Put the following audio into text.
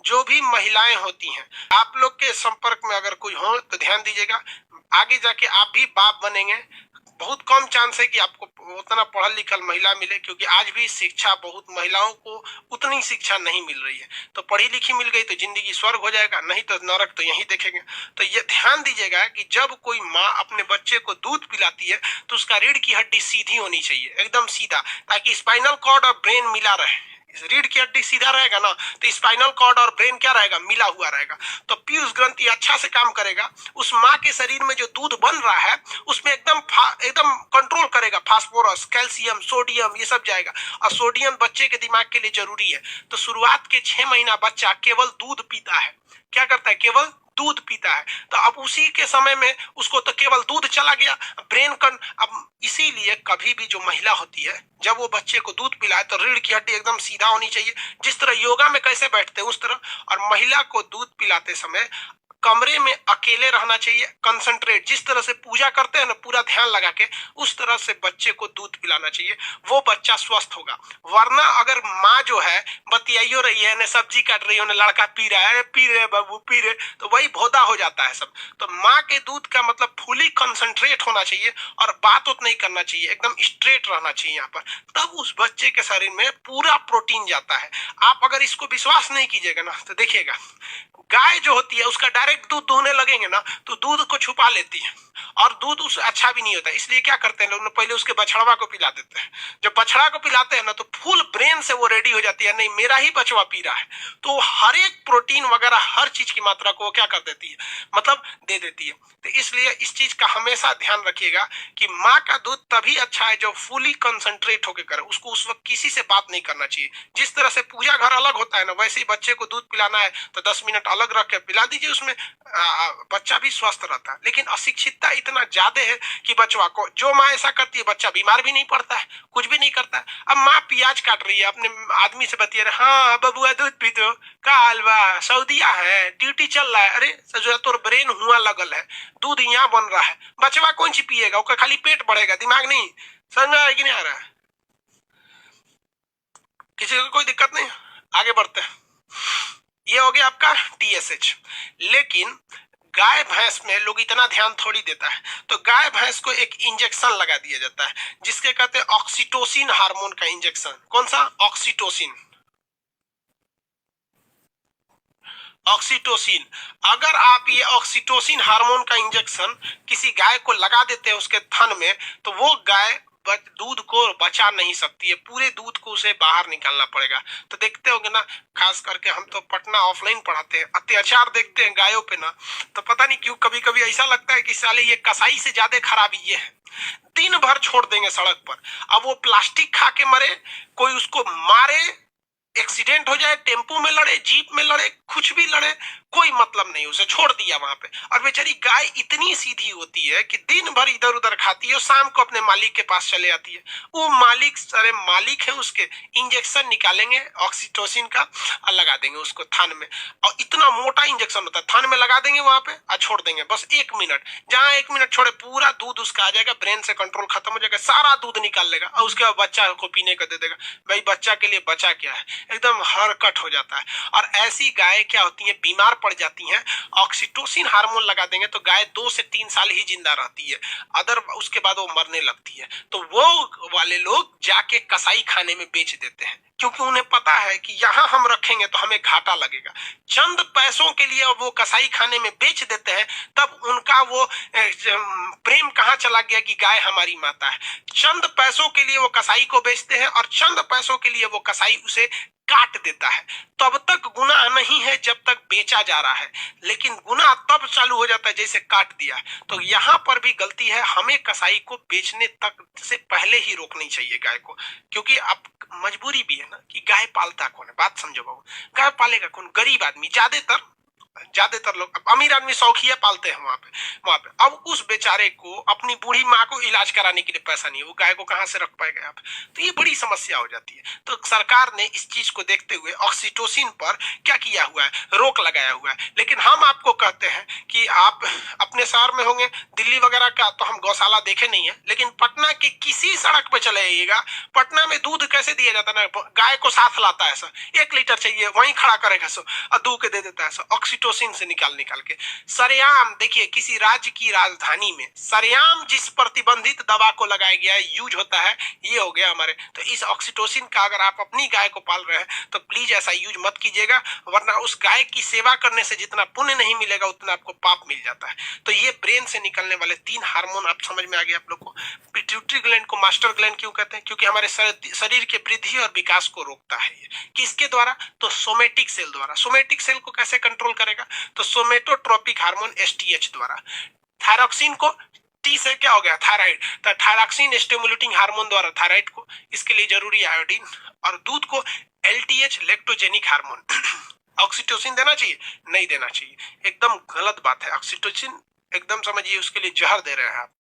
जो भी महिलाएं होती हैं, आप लोग के संपर्क में अगर कोई हो तो ध्यान दीजिएगा। आगे जाके आप भी बाप बनेंगे। बहुत कम चांस है कि आपको उतना पढ़ल लिखल महिला मिले, क्योंकि आज भी शिक्षा बहुत महिलाओं को उतनी शिक्षा नहीं मिल रही है। तो पढ़ी लिखी मिल गई तो जिंदगी स्वर्ग हो जाएगा, नहीं तो नरक तो यहीं देखेंगे। तो ये ध्यान दीजिएगा कि जब कोई माँ अपने बच्चे को दूध पिलाती है तो उसका रीढ़ की हड्डी सीधी होनी चाहिए, एकदम सीधा, ताकि स्पाइनल कॉर्ड और ब्रेन मिला रहे। रीढ़ की हड्डी सीधा रहेगा ना तो स्पाइनल कॉर्ड और ब्रेन क्या रहेगा, मिला हुआ रहेगा। तो पीयूष ग्रंथि अच्छा से काम करेगा। उस माँ के शरीर में जो दूध बन रहा है उसमें एकदम एकदम कंट्रोल करेगा। फास्फोरस, कैल्शियम, सोडियम ये सब जाएगा। और सोडियम बच्चे के दिमाग के लिए जरूरी है। तो शुरुआत के 6 महीना बच्चा केवल दूध पीता है। क्या करता है, केवल दूध पीता है। तो अब उसी के समय में उसको तो केवल दूध चला गया, ब्रेन कन। अब इसीलिए कभी भी जो महिला होती है जब वो बच्चे को दूध पिलाए तो रीढ़ की हड्डी एकदम सीधा होनी चाहिए, जिस तरह योगा में कैसे बैठते हैं उस तरह। और महिला को दूध पिलाते समय कमरे में अकेले रहना चाहिए, कंसंट्रेट, जिस तरह से पूजा करते हैं ना पूरा ध्यान लगा के, उस तरह से बच्चे को दूध पिलाना चाहिए। वो बच्चा स्वस्थ होगा। वरना अगर माँ जो है बतियाइयो रही है, ने सब्जी काट रही है, ने लड़का पी रहा है, पी रहे बाबू पी रहे, तो वही भोदा हो जाता है सब। तो माँ के दूध का मतलब फुली कंसंट्रेट होना चाहिए और बात उत नहीं करना चाहिए, एकदम स्ट्रेट रहना चाहिए यहाँ पर। तब उस बच्चे के शरीर में पूरा प्रोटीन जाता है। आप अगर इसको विश्वास नहीं कीजिएगा ना तो देखिएगा, गाय जो होती है उसका डायरेक्ट दूध दूहने लगेंगे ना तो दूध को छुपा लेती है और दूध उस अच्छा भी नहीं होता। इसलिए क्या करते हैं लोग, पहले उसके बछड़वा को पिला देते हैं। जब बछड़ा को पिलाते हैं ना तो फुल ब्रेन से वो रेडी हो जाती है, नहीं मेरा ही बछवा पी रहा है। तो हर एक प्रोटीन वगैरह हर चीज की मात्रा को वो क्या कर देती है, मतलब दे देती है। तो इसलिए इस चीज का हमेशा ध्यान रखिएगा कि माँ का दूध तभी अच्छा है जो फुली कंसंट्रेट होकर करे। उसको उस वक्त किसी से बात नहीं करना चाहिए। जिस तरह से पूजा घर अलग होता है ना, वैसे ही बच्चे को दूध पिलाना है तो 10 मिनट अलग रख के पिला दीजिए। उसमें बच्चा भी स्वस्थ रहता है। लेकिन अशिक्षितता इतना ज्यादा है कि बच्चा को, जो माँ ऐसा करती है बच्चा बीमार भी नहीं पड़ता है, कुछ भी नहीं करता है। अब माँ प्याज काट रही है, अपने आदमी से बतिया रहे, हाँ बबुआ दूध पी दो, का हलवा सऊदिया है, ड्यूटी चल रहा है। अरे सजुआ तोर ब्रेन हुआ लगल है, दूध यहाँ बन रहा है, बचवा कौन सी पिएगा, उसका खाली पेट बढ़ेगा, दिमाग नहीं। समझ आ कि नहीं आ रहा है? किसी को कोई दिक्कत नहीं, आगे बढ़ते हैं। ये हो गया आपका TSH। लेकिन गाय भैंस में लोग इतना ध्यान थोड़ी देता है। तो गाय भैंस को एक इंजेक्शन लगा दिया जाता है जिसके कहते हैं ऑक्सीटोसिन हार्मोन का इंजेक्शन। कौन सा? ऑक्सीटोसिन। ऑक्सीटोसिन। अगर आप ये ऑक्सीटोसिन हार्मोन का इंजेक्शन किसी गाय को लगा देते हैं उसके थन में, तो वो गाय दूध को बचा नहीं सकती है, पूरे दूध को उसे बाहर निकालना पड़ेगा। तो देखते होंगे ना, खास करके हम तो पटना ऑफलाइन पढ़ाते हैं, अत्याचार देखते हैं गायों पे ना, तो पता नहीं क्यों कभी कभी ऐसा लगता है कि साले ये कसाई से ज्यादा खराबी ये है। दिन भर छोड़ देंगे सड़क पर, अब वो प्लास्टिक खा के मरे, कोई उसको मारे, एक्सीडेंट हो जाए, टेम्पो में लड़े, जीप में लड़े, कुछ भी लड़े, कोई मतलब नहीं, उसे छोड़ दिया वहां पे। और बेचारी गाय इतनी सीधी होती है कि दिन भर इधर उधर खाती है और शाम को अपने मालिक के पास चले आती है। वो मालिक, सारे मालिक है उसके, इंजेक्शन निकालेंगे ऑक्सीटोसिन का और लगा देंगे उसको थान में। और इतना मोटा इंजेक्शन होता है, थान में लगा देंगे वहां पे और छोड़ देंगे बस 1 मिनट। जहां 1 मिनट छोड़े पूरा दूध उसका आ जाएगा, ब्रेन से कंट्रोल खत्म हो जाएगा, सारा दूध निकाल लेगा और उसके बाद बच्चा को पीने को दे देगा। भाई बच्चा के लिए बचा क्या है, एकदम हरकट हो जाता है। और ऐसी गाय क्या होती है, बीमार पड़ जाती हैं। ऑक्सीटोसिन हार्मोन लगा देंगे तो गाय 2 से 3 साल ही जिंदा रहती है, अदर उसके बाद वो मरने लगती है। तो वो वाले लोग जाके कसाई खाने में बेच देते हैं, क्योंकि उन्हें पता है कि यहाँ हम रखेंगे तो हमें घाटा लगेगा। चंद पैसों के लिए वो कसाई खाने में बेच देते हैं, तब उनका वो प्रेम कहाँ चला गया कि गाय हमारी माता है। चंद पैसों के लिए वो कसाई को बेचते हैं और चंद पैसों के लिए वो कसाई उसे काट देता है। तब तक गुनाह नहीं है जब तक बेचा जा रहा है, लेकिन गुनाह तब चालू हो जाता है जैसे काट दिया। तो यहाँ पर भी गलती है, हमें कसाई को बेचने तक से पहले ही रोकनी चाहिए गाय को, क्योंकि अब मजबूरी भी है ना कि गाय पालता कौन है, बात समझो बाबू। गाय पालेगा कौन? गरीब आदमी, ज्यादातर ज्यादातर लोग, अमीर आदमी शौकिया पालते हैं वहां पे। अब उस बेचारे को अपनी बूढ़ी माँ को इलाज कराने के लिए पैसा नहीं है, वो गाय को कहाँ से रख पाएगा यहाँ पे? तो ये बड़ी समस्या हो जाती है। तो सरकार ने इस चीज को देखते हुए ऑक्सीटोसिन पर क्या किया हुआ है, रोक लगाया हुआ है। लेकिन हम आपको कहते हैं कि आप अपने शहर में होंगे, दिल्ली वगैरह का तो हम गौशाला देखे नहीं है, लेकिन पटना के किसी सड़क पे चले जाइएगा, पटना में दूध कैसे दिया जाता है ना, गाय को साथ लाता है सर, 1 लीटर चाहिए वहीं खड़ा करेगा सर और दूध के दे देता है सर, ऑक्सीटोसिन से निकाल के सरेआम। देखिए किसी राज्य की राजधानी में सरेआम जिस प्रतिबंधित दवा को लगाया गया है, यूज होता है, ये हो गया हमारे। तो इस ऑक्सीटोसिन का अगर आप अपनी गाय को पाल रहे हैं तो प्लीज ऐसा यूज मत कीजिएगा, वरना उस गाय की सेवा करने से जितना पुण्य नहीं मिलेगा उतना आपको पाप मिल जाता है। तो ये ब्रेन से निकलने वाले 3 हार्मोन आप समझ में आ गए आप लोग को। पिट्यूटरी ग्लैंड को मास्टर ग्लैंड क्यों कहते हैं? क्योंकि हमारे शरीर के वृद्धि और विकास को रोकता है। ये किसके द्वारा? तो सोमेटिक सेल द्वारा। सोमेटिक सेल को कैसे कंट्रोल करेगा? तो सोमेटोट्रोपिक हार्मोन एसटीएच द्वारा। थायरॉक्सिन को, टी से क्या हो गया? थायराइड, तो थायरॉक्सिन स्टिमुलेटिंग हार्मोन द्वारा थायराइड को, इसके लिए जरूरी आयोडीन। और दूध को एलटीएच लेक्टोजेनिक हार्मोन। ऑक्सीटोसिन देना चाहिए? नहीं देना चाहिए, एकदम गलत बात है। ऑक्सीटोसिन एकदम समझिए उसके लिए जहर दे रहे हैं आप।